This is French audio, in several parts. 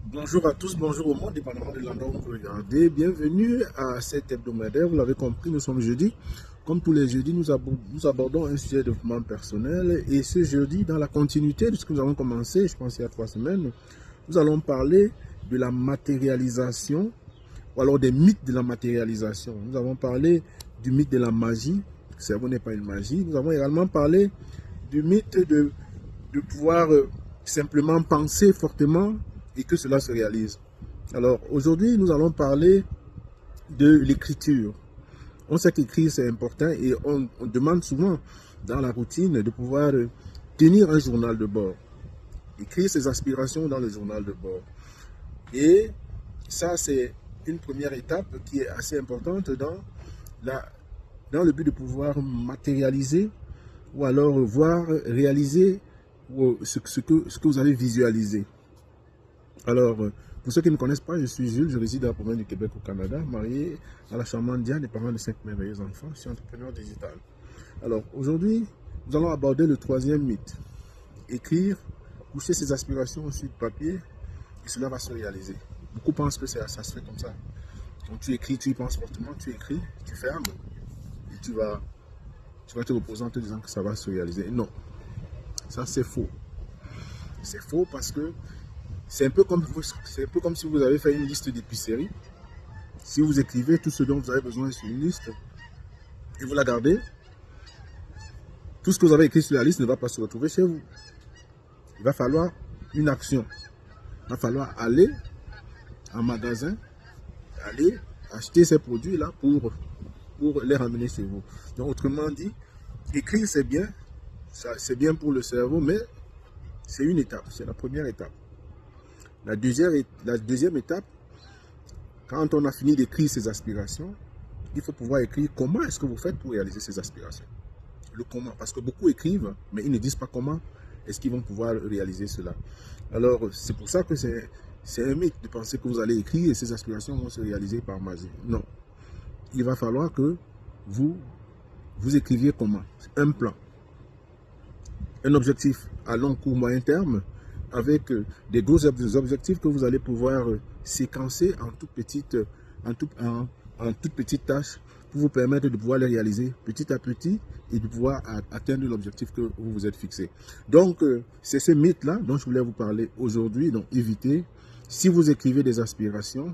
Bonjour à tous, bonjour au monde, dépendamment de l'endroit où vous regardez. Bienvenue à cet hebdomadaire. Vous l'avez compris, nous sommes jeudi. Comme tous les jeudis, nous abordons un sujet de développement personnel. Et ce jeudi, dans la continuité de ce que nous avons commencé, je pense il y a 3 semaines, nous allons parler de la matérialisation, ou alors des mythes de la matérialisation. Nous avons parlé du mythe de la magie. Le cerveau n'est pas une magie. Nous avons également parlé du mythe de pouvoir simplement penser fortement et que cela se réalise. Alors aujourd'hui, nous allons parler de l'écriture. On sait qu'écrire c'est important et on demande souvent dans la routine de pouvoir tenir un journal de bord, écrire ses aspirations dans le journal de bord. Et ça, c'est une première étape qui est assez importante dans le but de pouvoir matérialiser ou alors voir réaliser ce que vous avez visualisé. Alors, pour ceux qui ne me connaissent pas, je suis Jules, je réside à la province du Québec au Canada, marié à la charmante Diane et parent de 5 merveilleux enfants. Je suis entrepreneur digital. Alors, aujourd'hui, nous allons aborder le troisième mythe. Écrire, coucher ses aspirations sur le papier et cela va se réaliser. Beaucoup pensent que ça se fait comme ça. Quand tu écris, tu y penses fortement, tu écris, tu fermes et tu vas te reposer en te disant que ça va se réaliser. Non, ça c'est faux. C'est faux parce que c'est un peu comme si vous avez fait une liste d'épicerie. Si vous écrivez tout ce dont vous avez besoin sur une liste et vous la gardez, tout ce que vous avez écrit sur la liste ne va pas se retrouver chez vous. Il va falloir une action. Il va falloir aller en magasin, aller acheter ces produits-là pour les ramener chez vous. Donc autrement dit, écrire c'est bien, c'est bien pour le cerveau, mais c'est une étape, c'est la première étape. La deuxième étape, quand on a fini d'écrire ses aspirations, il faut pouvoir écrire comment est-ce que vous faites pour réaliser ces aspirations. Le comment, parce que beaucoup écrivent, mais ils ne disent pas comment est-ce qu'ils vont pouvoir réaliser cela. Alors, c'est pour ça que c'est un mythe de penser que vous allez écrire et ces aspirations vont se réaliser par magie. Non. Il va falloir que vous écriviez comment. Un plan. Un objectif à long, court, moyen terme, avec des gros objectifs que vous allez pouvoir séquencer en toutes petites tâches pour vous permettre de pouvoir les réaliser petit à petit et de pouvoir atteindre l'objectif que vous vous êtes fixé. Donc, c'est ce mythe-là dont je voulais vous parler aujourd'hui. Donc, évitez, si vous écrivez des aspirations,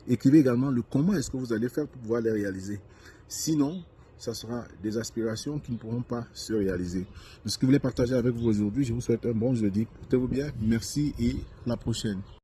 écrivez également le comment est-ce que vous allez faire pour pouvoir les réaliser. Sinon, ça sera des aspirations qui ne pourront pas se réaliser. Ce que je voulais partager avec vous aujourd'hui, je vous souhaite un bon jeudi. Portez-vous bien, merci et à la prochaine.